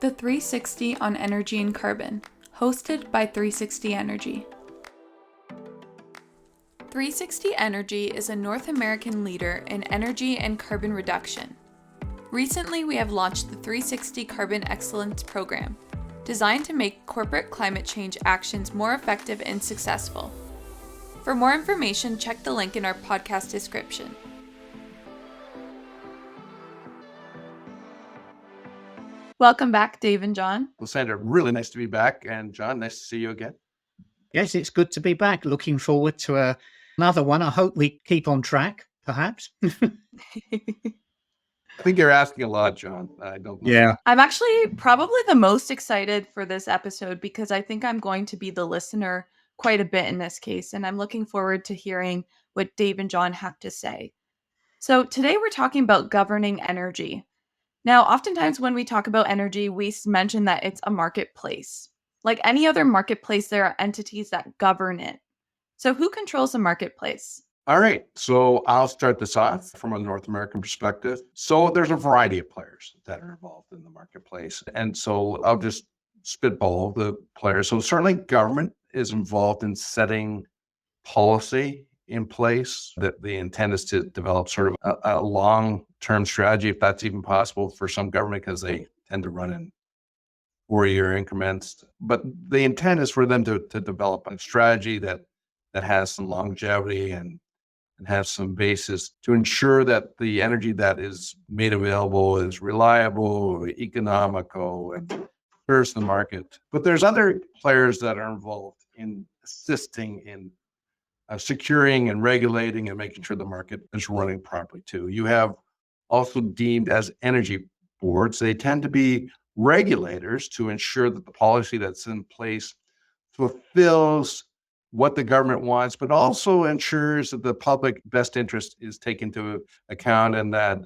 The 360 on Energy and Carbon, hosted by 360 Energy. 360 Energy is a North American leader in energy and carbon reduction. Recently, we have launched the 360 Carbon Excellence Program, designed to make corporate climate change actions more effective and successful. For more information, check the link in our podcast description. Welcome back, Dave and John. Well, Sandra, really nice to be back. And John, nice to see you again. Yes, it's good to be back. Looking forward to another one. I hope we keep on track, perhaps. I think you're asking a lot, John. I don't know. Yeah. I'm actually probably the most excited for this episode because I think I'm going to be the listener quite a bit in this case, and I'm looking forward to hearing what Dave and John have to say. So today we're talking about governing energy. Now, oftentimes when we talk about energy, we mention that it's a marketplace. Like any other marketplace, there are entities that govern it. So who controls the marketplace? All right. So I'll start this off from a North American perspective. So there's a variety of players that are involved in the marketplace. And so I'll just spitball the players. So certainly government is involved in setting policy in place. That the intent is to develop sort of a long-term strategy, if that's even possible for some government, because they tend to run in 4-year increments. But the intent is for them to develop a strategy that has some longevity and have some basis to ensure that the energy that is made available is reliable, economical, and serves the market. But there's other players that are involved in assisting in securing and regulating and making sure the market is running properly too. You have also deemed as energy boards. They tend to be regulators to ensure that the policy that's in place fulfills what the government wants, but also ensures that the public best interest is taken into account and that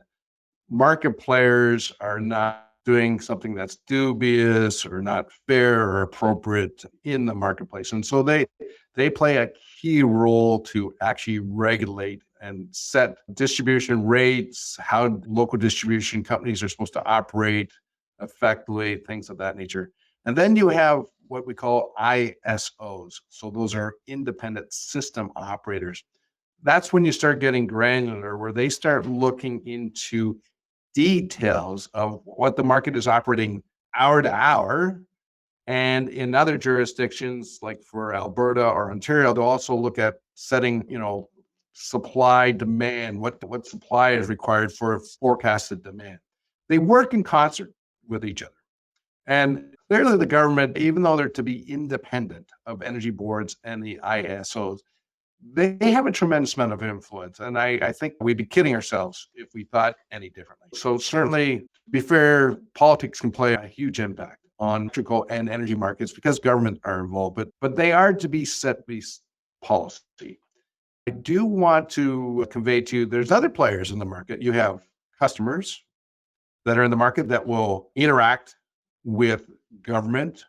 market players are not doing something that's dubious or not fair or appropriate in the marketplace. And so they play a key role to actually regulate and set distribution rates, how local distribution companies are supposed to operate effectively, things of that nature. And then you have what we call ISOs. So those are independent system operators. That's when you start getting granular, where they start looking into details of what the market is operating hour to hour. And in other jurisdictions, like for Alberta or Ontario, they'll also look at setting, supply demand, what supply is required for forecasted demand. They work in concert with each other. And clearly the government, even though they're to be independent of energy boards and the ISOs, they have a tremendous amount of influence. And I think we'd be kidding ourselves if we thought any differently. So certainly, to be fair, politics can play a huge impact on electrical and energy markets because government are involved, but they are to be set-based policy. I do want to convey to you, there's other players in the market. You have customers that are in the market that will interact with government,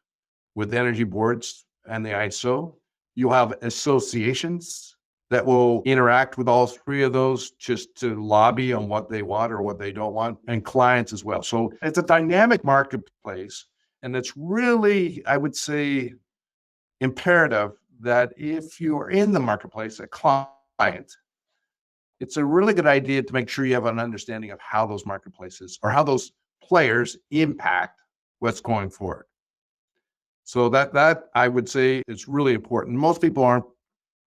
with energy boards and the ISO. You have associations that will interact with all three of those just to lobby on what they want or what they don't want, and clients as well. So it's a dynamic marketplace. And it's really, I would say, imperative that if you are in the marketplace, a client, it's a really good idea to make sure you have an understanding of how those marketplaces or how those players impact what's going forward. So that I would say is really important. Most people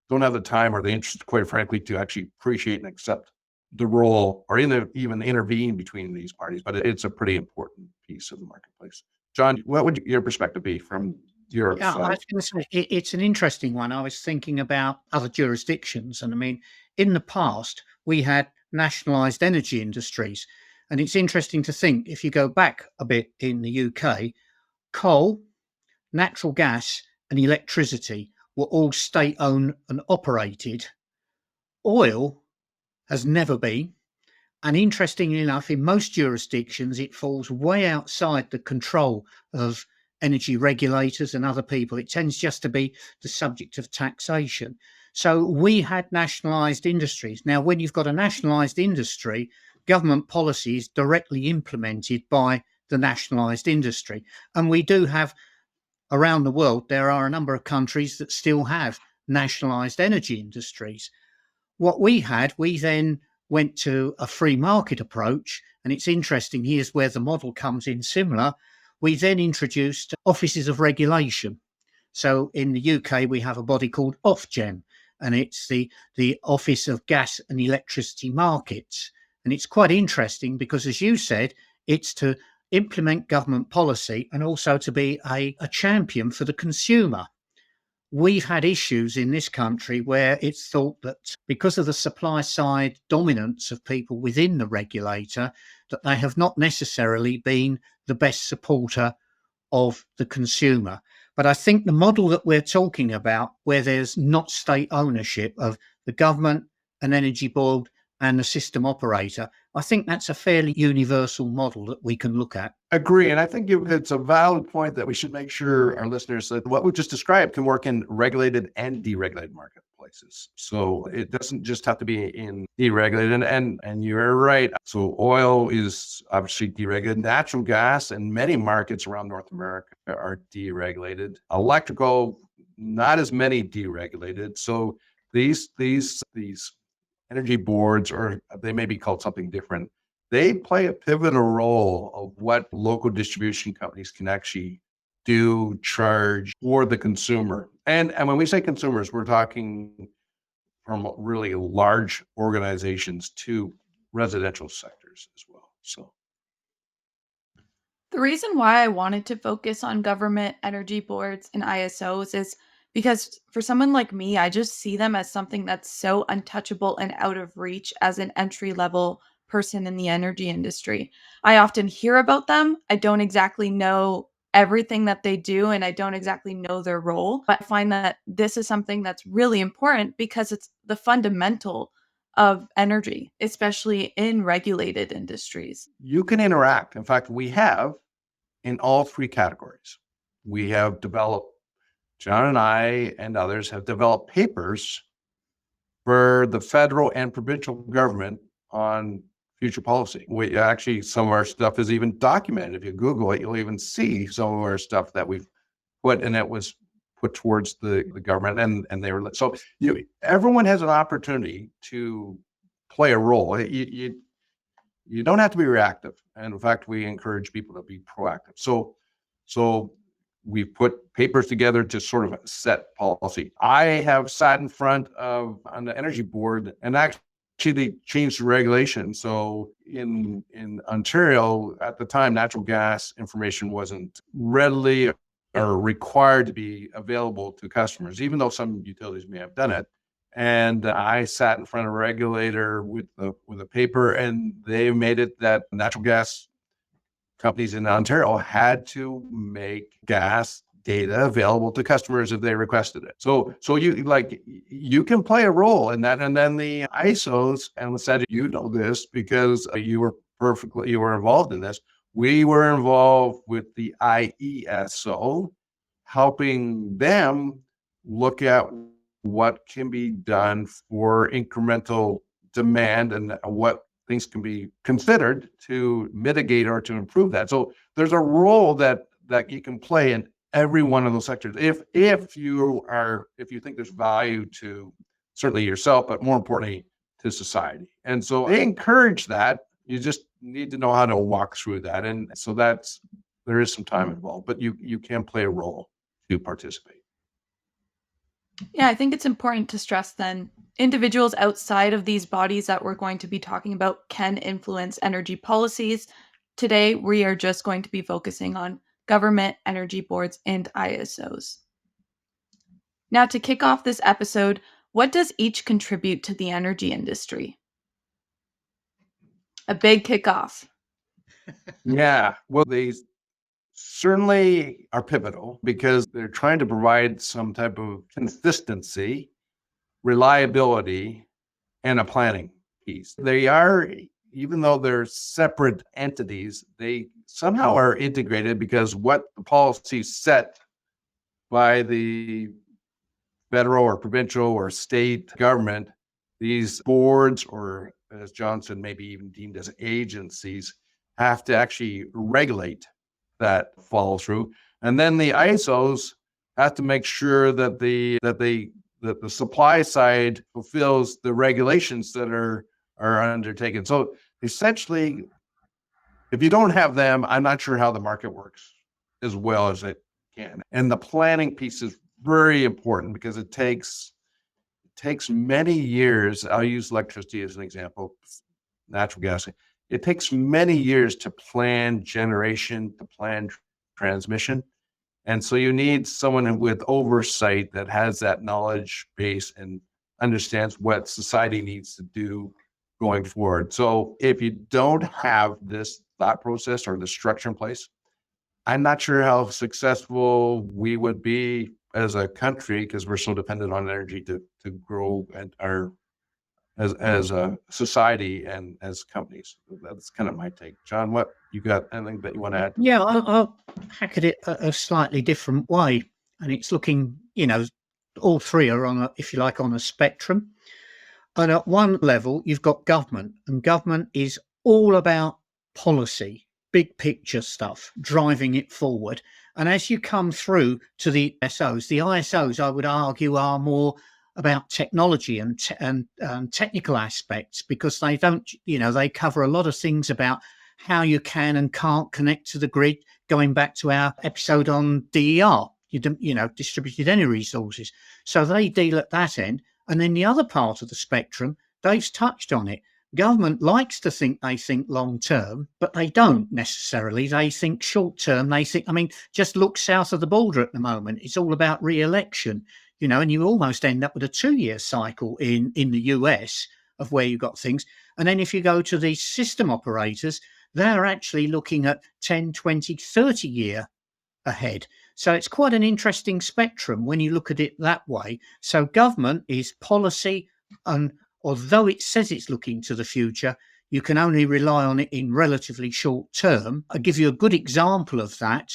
don't have the time or the interest, quite frankly, to actually appreciate and accept the role or even intervene between these parties. But it's a pretty important piece of the marketplace. John, what would your perspective be from your Yeah, I side? was going to say it's an interesting one. I was thinking about other jurisdictions, and I mean, in the past we had nationalised energy industries, and it's interesting to think if you go back a bit in the UK, coal, natural gas, and electricity were all state-owned and operated. Oil has never been. And interestingly enough, in most jurisdictions, it falls way outside the control of energy regulators and other people. It tends just to be the subject of taxation. So we had nationalised industries. Now, when you've got a nationalised industry, government policy is directly implemented by the nationalized industry. And we do have, around the world, there are a number of countries that still have nationalized energy industries. What we then went to a free market approach. And it's interesting, here's where the model comes in similar. We then introduced offices of regulation. So in the UK, we have a body called Ofgem, and it's the Office of Gas and Electricity Markets. And it's quite interesting because, as you said, it's to implement government policy and also to be a champion for the consumer. We've had issues in this country where it's thought that because of the supply side dominance of people within the regulator, that they have not necessarily been the best supporter of the consumer. But I think the model that we're talking about, where there's not state ownership of the government, an energy board, and the system operator, I think that's a fairly universal model that we can look at. Agree. And I think it's a valid point that we should make sure our listeners that what we just described can work in regulated and deregulated marketplaces. So it doesn't just have to be in deregulated. And you're right. So oil is obviously deregulated. Natural gas in many markets around North America are deregulated. Electrical, not as many deregulated. So these energy boards, or they may be called something different, they play a pivotal role of what local distribution companies can actually do, charge for the consumer. And when we say consumers, we're talking from really large organizations to residential sectors as well. So The reason why I wanted to focus on government energy boards and ISOs is because for someone like me, I just see them as something that's so untouchable and out of reach as an entry level person in the energy industry. I often hear about them. I don't exactly know everything that they do and I don't exactly know their role, but I find that this is something that's really important because it's the fundamental of energy, especially in regulated industries. you can interact. In fact, we have in all three categories. We have developed, John and I and others have developed papers for the federal and provincial government on future policy. We actually, some of our stuff is even documented. If you Google it, you'll even see some of our stuff that we've put, and it was put towards the government, and they were, so everyone has an opportunity to play a role. You don't have to be reactive. And in fact, we encourage people to be proactive. So we've put papers together to sort of set policy. I have sat in front of on the energy board and actually they changed the regulation. So in Ontario at the time, natural gas information wasn't readily or required to be available to customers, even though some utilities may have done it. And I sat in front of a regulator with a paper, and they made it that natural gas companies in Ontario had to make gas data available to customers if they requested it. So you can play a role in that. And then the ISOs, and said, you know this because you were involved in this. We were involved with the IESO, helping them look at what can be done for incremental demand and what things can be considered to mitigate or to improve that. So there's a role that you can play in every one of those sectors. If you think there's value to certainly yourself, but more importantly to society. And so they encourage that. You just need to know how to walk through that. And so there is some time involved, but you can play a role to participate. Yeah, I think it's important to stress then individuals outside of these bodies that we're going to be talking about can influence energy policies. Today, we are just going to be focusing on government energy boards and ISOs. Now, to kick off this episode, what does each contribute to the energy industry? A big kickoff. Yeah, well, they certainly are pivotal because they're trying to provide some type of consistency, reliability, and a planning piece. They are, even though they're separate entities, they somehow are integrated because what the policy set by the federal or provincial or state government, these boards, or as John said, maybe even deemed as agencies, have to actually regulate that follow through. And then the ISOs have to make sure that the supply side fulfills the regulations that are undertaken. So essentially, if you don't have them, I'm not sure how the market works as well as it can. And the planning piece is very important because it takes many years. I'll use electricity as an example, natural gas. It takes many years to plan generation, to plan transmission. And so you need someone with oversight that has that knowledge base and understands what society needs to do going forward. So if you don't have this thought process or the structure in place, I'm not sure how successful we would be as a country because we're so dependent on energy to grow and our as a society and as companies. That's kind of my take. John, what you got? Anything that you want to add? Yeah, I'll hack at it a slightly different way. And it's looking, all three are on if you like, on a spectrum. And at one level, you've got government, and government is all about policy, big picture stuff, driving it forward. And as you come through to the ISOs, I would argue, are more about technology and technical aspects, because they don't, they cover a lot of things about how you can and can't connect to the grid, going back to our episode on DER, distributed energy resources. So they deal at that end. And then the other part of the spectrum, Dave's touched on it. Government likes to think they think long term, but they don't necessarily. They think short term. They think, just look south of the border at the moment. It's all about re-election, and you almost end up with a 2-year cycle in the US of where you've got things. And then if you go to the system operators, they're actually looking at 10, 20, 30 year ahead. So it's quite an interesting spectrum when you look at it that way. So government is policy, and although it says it's looking to the future, you can only rely on it in relatively short term. I'll give you a good example of that.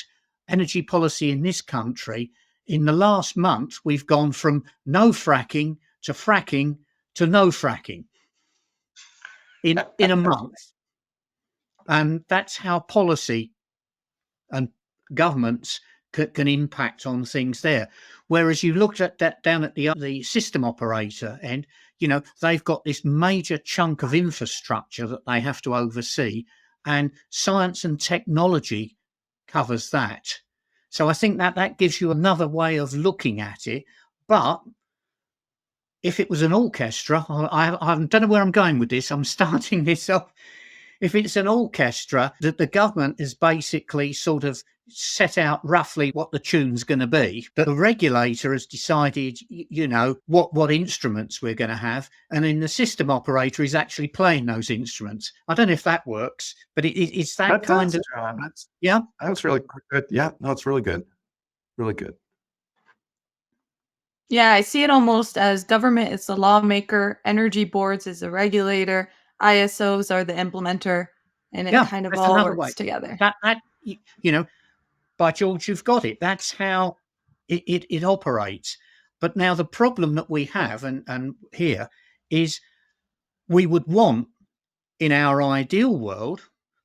Energy policy in this country, in the last month, we've gone from no fracking to no fracking in a month. And that's how policy and governments can impact on things there. Whereas you looked at that down at the system operator end, they've got this major chunk of infrastructure that they have to oversee, and science and technology covers that. So I think that gives you another way of looking at it. But if it was an orchestra, I don't know where I'm going with this. I'm starting this off. If it's an orchestra, that the government is basically sort of set out roughly what the tune's going to be, but the regulator has decided, what instruments we're going to have, and then the system operator is actually playing those instruments. I don't know if that works, but it's that kind of... Yeah? That's really good. Yeah, no, it's really good. Really good. Yeah, I see it almost as government is the lawmaker, energy boards is the regulator, ISOs are the implementer, and it kind of all works together. That by George, you've got it. That's how it operates. But now the problem that we have, and here, is we would want, in our ideal world,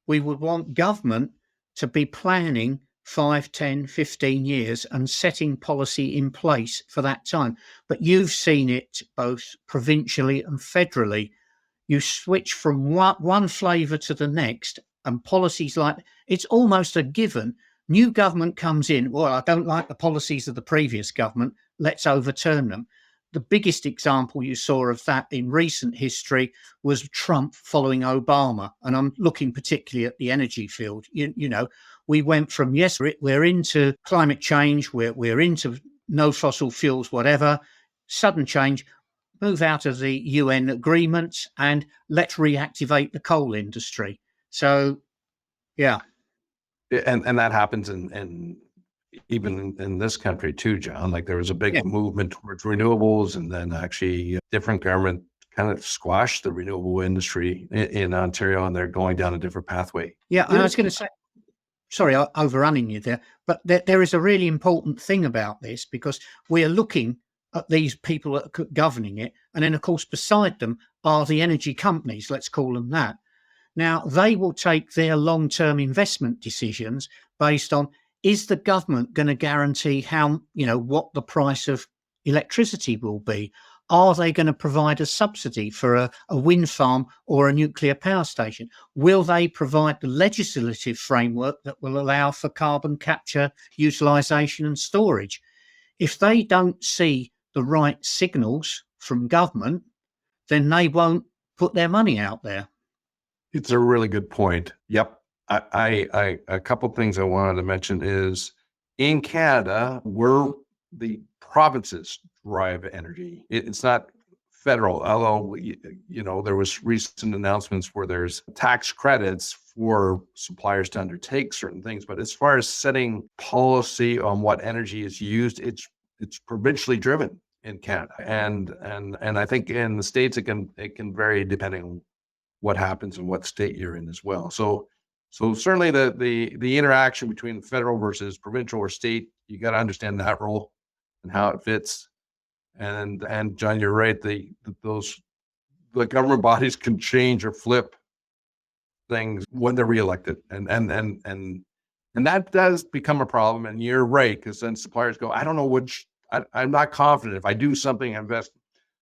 we would want government to be planning 5, 10, 15 years and setting policy in place for that time. But you've seen it both provincially and federally. You switch from one flavour to the next, and policies like, it's almost a given. New government comes in, well, I don't like the policies of the previous government, let's overturn them. The biggest example you saw of that in recent history was Trump following Obama. And I'm looking particularly at the energy field. We went from, yes, we're into climate change, we're into no fossil fuels, whatever, sudden change, move out of the UN agreements, and let's reactivate the coal industry. So, yeah. And that happens in even in this country too, John. Like there was a big movement towards renewables, and then actually different government kind of squashed the renewable industry in Ontario, and they're going down a different pathway. Yeah, and I was going to say, sorry, I'm overrunning you there, but there is a really important thing about this, because we are looking at these people that are governing it, and then of course beside them are the energy companies, let's call them that. Now, they will take their long-term investment decisions based on, is the government going to guarantee what the price of electricity will be? Are they going to provide a subsidy for a wind farm or a nuclear power station? Will they provide the legislative framework that will allow for carbon capture, utilisation and storage? If they don't see the right signals from government, then they won't put their money out there. It's a really good point. Yep. I a couple of things I wanted to mention is in Canada, the provinces drive energy. It's not federal, although there was recent announcements where there's tax credits for suppliers to undertake certain things. But as far as setting policy on what energy is used, it's provincially driven in Canada, and I think in the States it can vary depending on what happens in what state you're in as well. So certainly the interaction between federal versus provincial or state, you got to understand that role and how it fits. And John, you're right. The government bodies can change or flip things when they're reelected, and that does become a problem. And you're right, because then suppliers go, I don't know which. I'm not confident if I do something, invest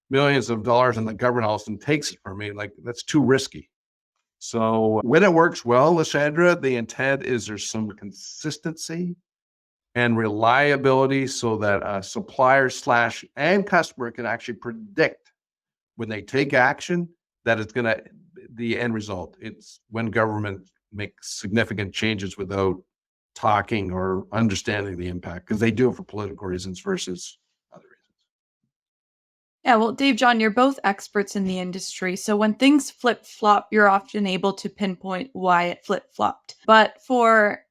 millions of dollars and the government all of a sudden takes it from me. Like, that's too risky. So when it works well, Lysandra, the intent is there's some consistency and reliability so that a supplier / and customer can actually predict when they take action that it's going to, the end result. It's when government makes significant changes without talking or understanding the impact, because they do it for political reasons versus other reasons. Yeah, well, Dave, John, you're both experts in the industry. So when things flip flop, you're often able to pinpoint why it flip flopped. But for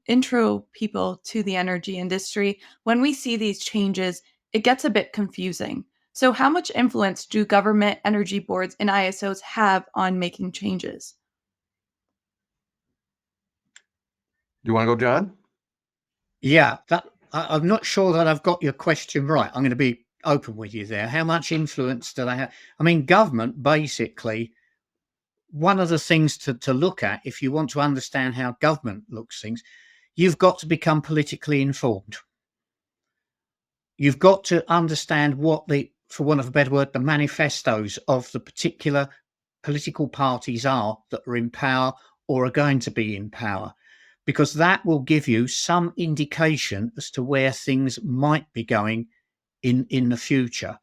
intro people to the energy industry, when we see these changes, it gets a bit confusing. So how much influence do government energy boards and ISOs have on making changes? Do you want to go, John? Yeah, I'm not sure that I've got your question right. I'm going to be open with you there. How much influence do they have? I mean, government, basically, one of the things to look at, if you want to understand how government looks things, you've got to become politically informed. You've got to understand what for want of a better word, the manifestos of the particular political parties are that are in power or are going to be in power, because that will give you some indication as to where things might be going in the future.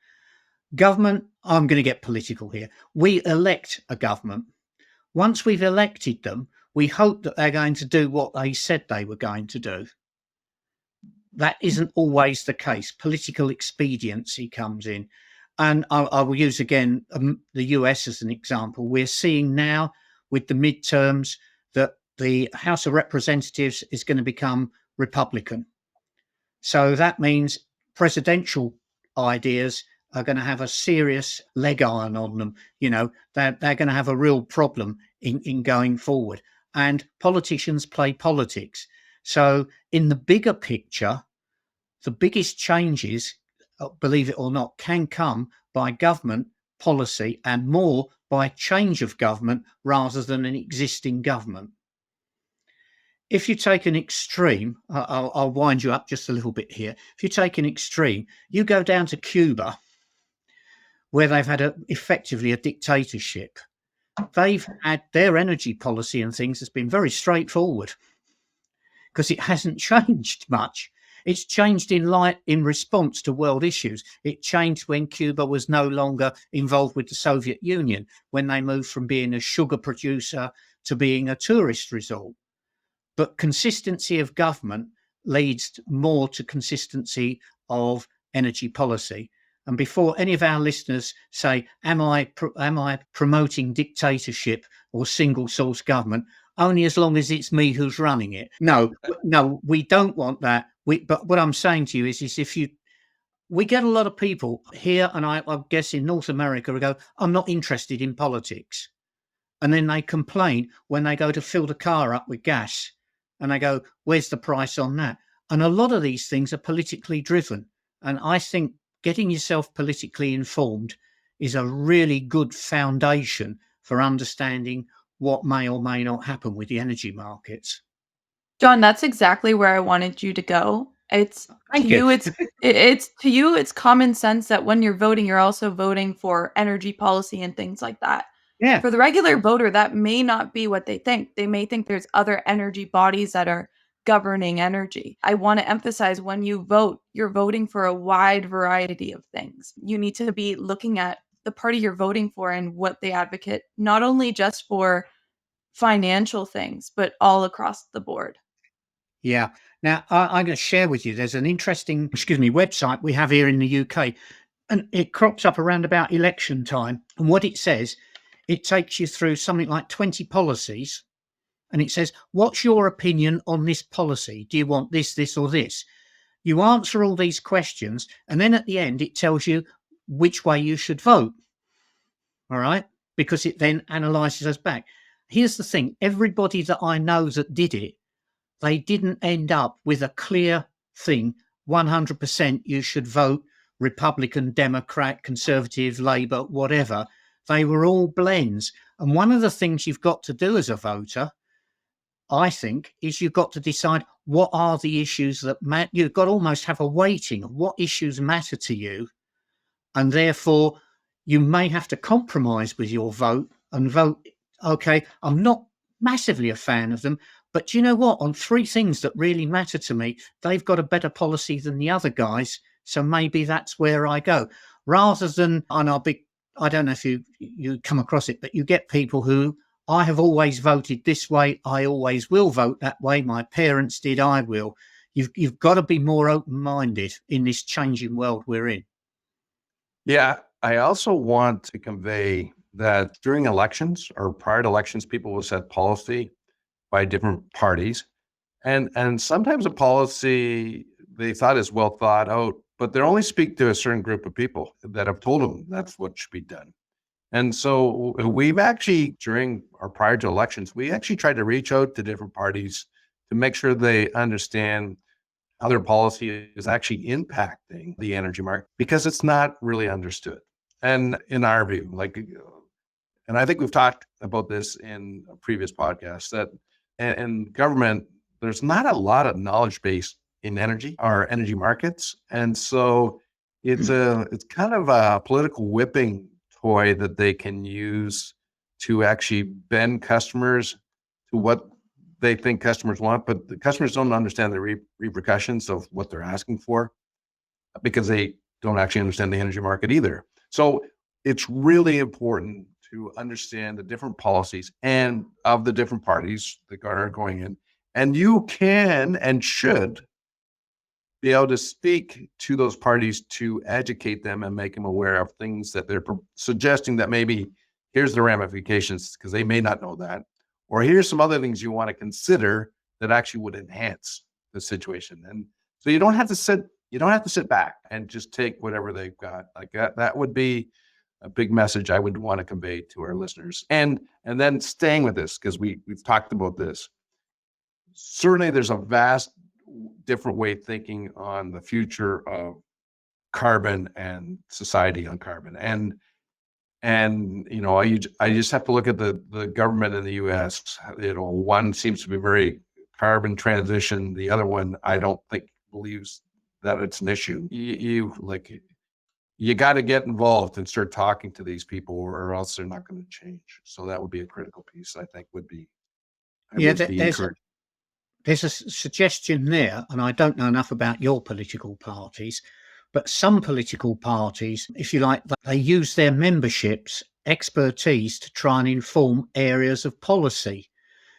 Government, I'm going to get political here. We elect a government. Once we've elected them, we hope that they're going to do what they said they were going to do. That isn't always the case. Political expediency comes in. And I will use again the US as an example. We're seeing now with the midterms that the House of Representatives is going to become Republican. So that means presidential ideas are going to have a serious leg iron on them. They're going to have a real problem in going forward. And politicians play politics. So in the bigger picture, the biggest changes, believe it or not, can come by government policy and more by change of government rather than an existing government. If you take an extreme, I'll wind you up just a little bit here. If you take an extreme, you go down to Cuba, where they've had effectively a dictatorship. They've had their energy policy and things has been very straightforward because it hasn't changed much. It's changed in response to world issues. It changed when Cuba was no longer involved with the Soviet Union, when they moved from being a sugar producer to being a tourist resort. But consistency of government leads more to consistency of energy policy. And before any of our listeners say, am I promoting dictatorship or single source government? Only as long as it's me who's running it. No, we don't want that. But what I'm saying to you is we get a lot of people here, and I guess in North America, who go, I'm not interested in politics. And then they complain when they go to fill the car up with gas. And they go, where's the price on that? And a lot of these things are politically driven. And I think getting yourself politically informed is a really good foundation for understanding what may or may not happen with the energy markets. John, that's exactly where I wanted you to go. It's Thank to you. you, it's common sense that when you're voting, you're also voting for energy policy and things like that. Yeah, For the regular voter, that may not be what they think. They may think there's other energy bodies that are governing energy. I want to emphasize when you vote, you're voting for a wide variety of things. You need to be looking at the party you're voting for and what they advocate, not only just for financial things, but all across the board. yeah. Now, I'm going to share with you, there's an interesting, website we have here in the UK, and it crops up around about election time. And what it says, it takes you through something like 20 policies. And it says, what's your opinion on this policy? Do you want this, this, or this? You answer all these questions. And then at the end, it tells you which way you should vote. All right. Because it then analyzes us back. Here's the thing, everybody that I know that did it, they didn't end up with a clear thing 100% you should vote Republican, Democrat, Conservative, Labour, whatever. They were all blends. And one of the things you've got to do as a voter, I think, is you've got to decide what are the issues that matter. You've got to almost have a weighting of what issues matter to you. And therefore, you may have to compromise with your vote and vote, okay, I'm not massively a fan of them, but do you know what? On 3 things that really matter to me, they've got a better policy than the other guys. So maybe that's where I go. Rather than on our big, I don't know if you come across it, but you get people who, I have always voted this way. I always will vote that way. My parents did, I will. You've got to be more open-minded in this changing world we're in. Yeah, I also want to convey that during elections or prior to elections, people will set policy by different parties. And sometimes a policy they thought is well thought out, but they only speak to a certain group of people that have told them that's what should be done. And so we've actually, during or prior to elections, we actually tried to reach out to different parties to make sure they understand how their policy is actually impacting the energy market because it's not really understood. And in our view, and I think we've talked about this in a previous podcast, that in government, there's not a lot of knowledge base in energy or energy markets. And so it's kind of a political whipping toy that they can use to actually bend customers to what they think customers want, but the customers don't understand the repercussions of what they're asking for because they don't actually understand the energy market either. So it's really important to understand the different policies and of the different parties that are going in. And you can and should be able to speak to those parties to educate them and make them aware of things that they're suggesting that maybe here's the ramifications because they may not know that. Or here's some other things you want to consider that actually would enhance the situation. And so you don't have to sit back and just take whatever they've got. Like that would be a big message I would want to convey to our listeners. And then staying with this, because we've talked about this. Certainly there's a vast different way of thinking on the future of carbon and society on carbon. And I just have to look at the government in the US. One seems to be very carbon transition. The other one, I don't think believes that it's an issue. You got to get involved and start talking to these people, or else they're not going to change. So that would be a critical piece. I think would be. There's a suggestion there, and I don't know enough about your political parties, but some political parties, if you like, they use their membership's expertise to try and inform areas of policy.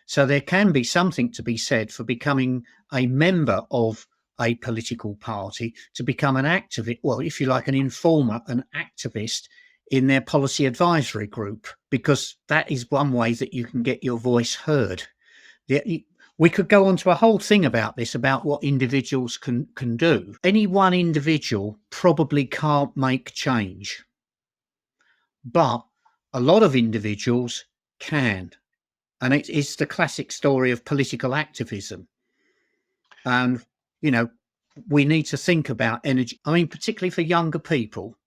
So there can be something to be said for becoming a member of a political party to become an activist, well, if you like, an informer, an activist in their policy advisory group, because that is one way that you can get your voice heard. We could go on to a whole thing about this, about what individuals can do. Any one individual probably can't make change, but a lot of individuals can. And it's the classic story of political activism. And, we need to think about energy. I mean, particularly for younger people.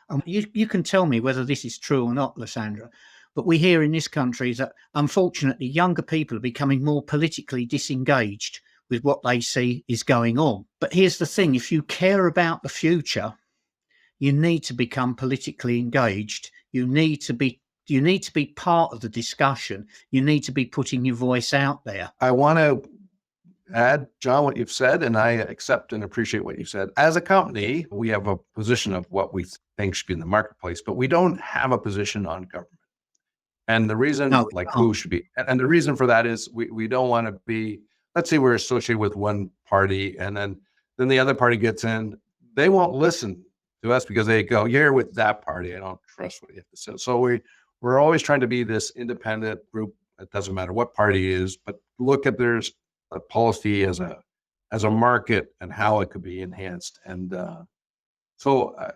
And you can tell me whether this is true or not, Lysandra. But we hear in this country that unfortunately younger people are becoming more politically disengaged with what they see is going on. But here's the thing, if you care about the future, you need to become politically engaged. You need to be part of the discussion. You need to be putting your voice out there. I want to add, John, what you've said, and I accept and appreciate what you said. As a company, we have a position of what we think should be in the marketplace, but we don't have a position on government. And the reason, No, like who should be, and the reason for that is we don't want to be, let's say we're associated with one party, and then the other party gets in, they won't listen to us because they go, you're with that party, I don't trust what you have to say. So we're always trying to be this independent group. It doesn't matter what party it is, but look at there's a policy as a market and how it could be enhanced. And so I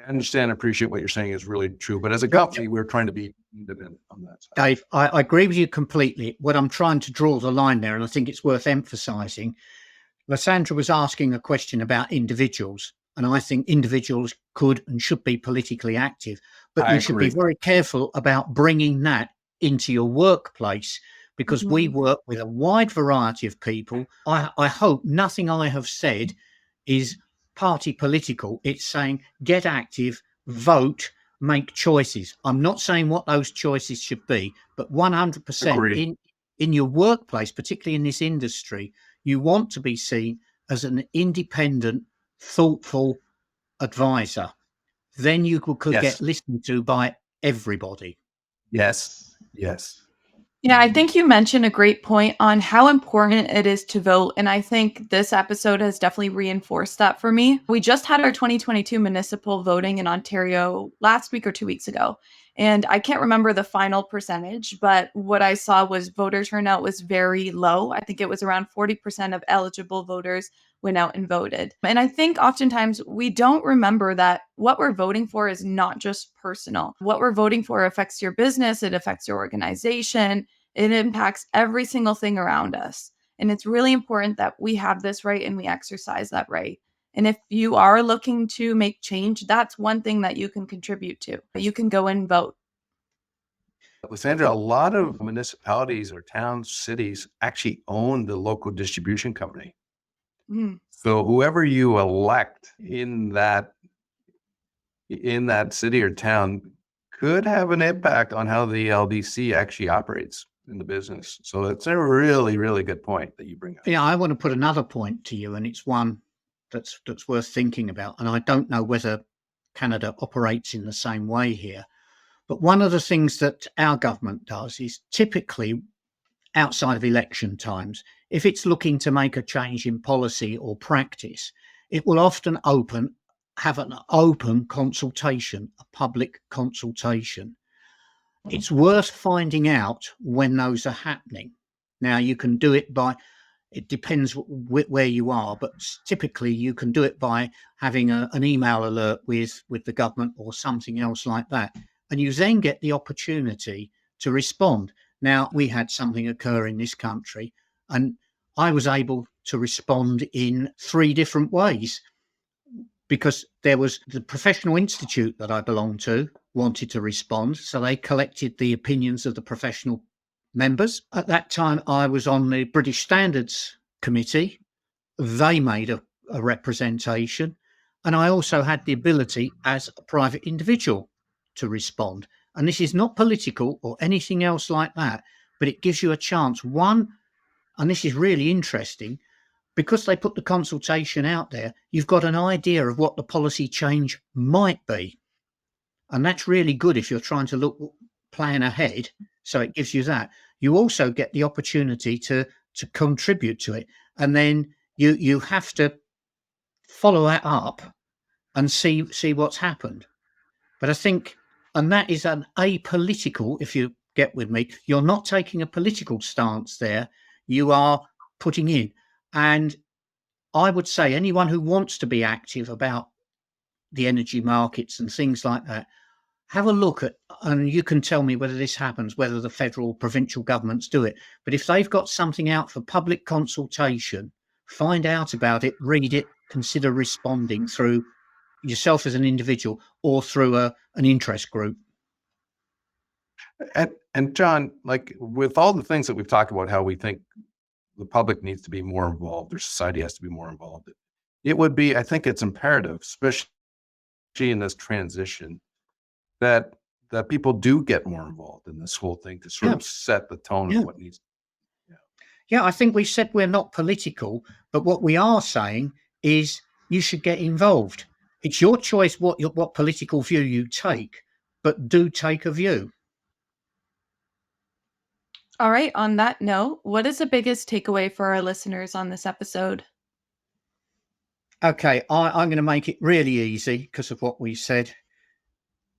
understand and appreciate what you're saying is really true. But as a company, we're trying to be independent on that side. Dave, I agree with you completely. What I'm trying to draw the line there, and I think it's worth emphasising, Lysandra was asking a question about individuals, and I think individuals could and should be politically active, but you should be very careful about bringing that into your workplace, because we work with a wide variety of people. I hope nothing I have said is party political. It's saying get active, vote, make choices. I'm not saying what those choices should be, but 100% in your workplace, particularly in this industry, you want to be seen as an independent, thoughtful advisor. Then you could get listened to by everybody. Yes. Yeah, I think you mentioned a great point on how important it is to vote. And I think this episode has definitely reinforced that for me. We just had our 2022 municipal voting in Ontario last week or 2 weeks ago. And I can't remember the final percentage, but what I saw was voter turnout was very low. I think it was around 40% of eligible voters went out and voted. And I think oftentimes we don't remember that what we're voting for is not just personal. What we're voting for affects your business, it affects your organization, it impacts every single thing around us. And it's really important that we have this right and we exercise that right. And if you are looking to make change, that's one thing that you can contribute to. You can go and vote. Lysandra, a lot of municipalities or towns, cities actually own the local distribution company. So whoever you elect in that city or town could have an impact on how the LDC actually operates in the business. So it's a really, really good point that you bring up. Yeah, I want to put another point to you, and it's one that's worth thinking about. And I don't know whether Canada operates in the same way here. But one of the things that our government does is typically outside of election times, if it's looking to make a change in policy or practice, it will often have an open consultation, a public consultation. It's worth finding out when those are happening. Now, you can do it it depends where you are, but typically you can do it by having an email alert with the government or something else like that. And you then get the opportunity to respond. Now, we had something occur in this country, and I was able to respond in 3 different ways, because there was the professional institute that I belong to wanted to respond. So they collected the opinions of the professional members. At that time, I was on the British Standards Committee. They made a representation. And I also had the ability as a private individual to respond. And this is not political or anything else like that, but it gives you a chance. One, and this is really interesting, because they put the consultation out there, you've got an idea of what the policy change might be. And that's really good if you're trying to plan ahead. So it gives you that. You also get the opportunity to contribute to it. And then you have to follow that up and see what's happened. But I think, and that is an apolitical, if you get with me, you're not taking a political stance there. You are putting in. And I would say anyone who wants to be active about the energy markets and things like that, have a look at, and you can tell me whether this happens, whether the federal, provincial governments do it. But if they've got something out for public consultation, find out about it, read it, consider responding through yourself as an individual or through an interest group. And John, like with all the things that we've talked about, how we think the public needs to be more involved, or society has to be more involved. It would be, I think it's imperative, especially in this transition, that people do get more involved in this whole thing to sort Yeah. of set the tone Yeah. of what needs. Yeah, I think we said we're not political, but what we are saying is you should get involved. It's your choice what political view you take, but do take a view. All right, on that note, what is the biggest takeaway for our listeners on this episode? Okay, I'm going to make it really easy because of what we said.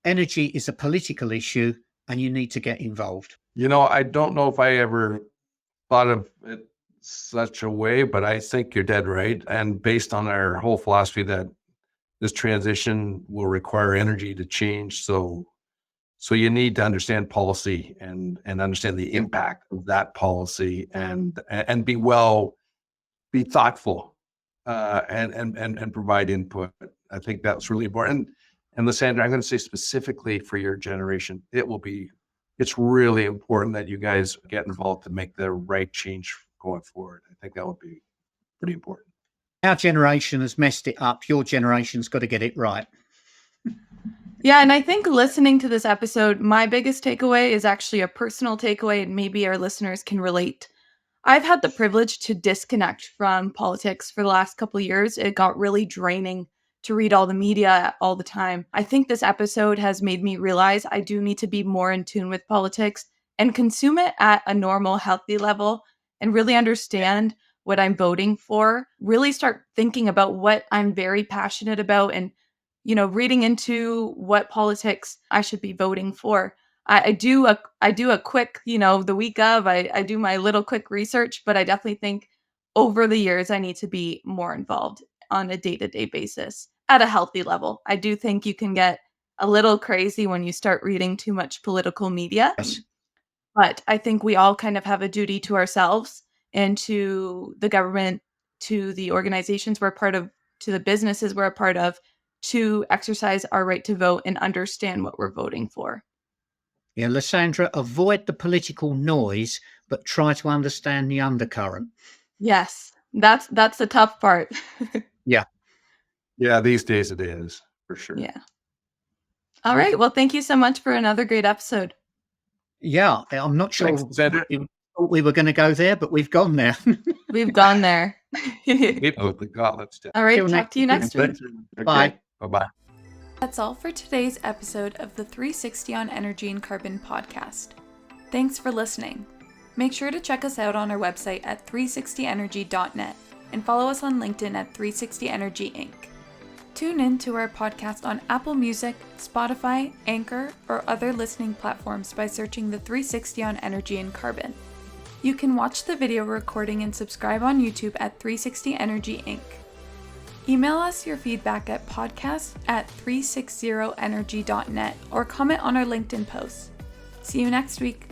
Energy is a political issue and you need to get involved. I don't know if I ever thought of it such a way, but I think you're dead right. And based on our whole philosophy that this transition will require energy to change, so you need to understand policy and understand the impact of that policy, and be thoughtful, and provide input. I think that's really important. And Lysandra, I'm going to say specifically for your generation, it's really important that you guys get involved to make the right change going forward. I think that would be pretty important. Our generation has messed it up. Your generation's got to get it right. Yeah, and I think listening to this episode, my biggest takeaway is actually a personal takeaway, and maybe our listeners can relate. I've had the privilege to disconnect from politics for the last couple of years. It got really draining to read all the media all the time. I think this episode has made me realize I do need to be more in tune with politics and consume it at a normal, healthy level and really understand what I'm voting for, really start thinking about what I'm very passionate about and reading into what politics I should be voting for. I do a quick, the week of, I do my little quick research, but I definitely think over the years I need to be more involved on a day-to-day basis at a healthy level. I do think you can get a little crazy when you start reading too much political media. Yes. But I think we all kind of have a duty to ourselves and to the government, to the organizations we're part of, to the businesses we're a part of, to exercise our right to vote and understand what we're voting for. Yeah, Lysandra, avoid the political noise, but try to understand the undercurrent. Yes, that's the tough part. Yeah, these days it is, for sure. Yeah. All right. Well, thank you so much for another great episode. Yeah, I'm not sure Thanks, Lysandra. we were going to go there, but we've gone there. We've gone there. The gauntlets. All right. Till Talk to you next week. Bye. Bye-bye. That's all for today's episode of the 360 on Energy and Carbon podcast. Thanks for listening. Make sure to check us out on our website at 360energy.net and follow us on LinkedIn at 360 Energy Inc. Tune in to our podcast on Apple Music, Spotify, Anchor, or other listening platforms by searching the 360 on Energy and Carbon. You can watch the video recording and subscribe on YouTube at 360 Energy Inc. Email us your feedback at podcast@360energy.net or comment on our LinkedIn posts. See you next week.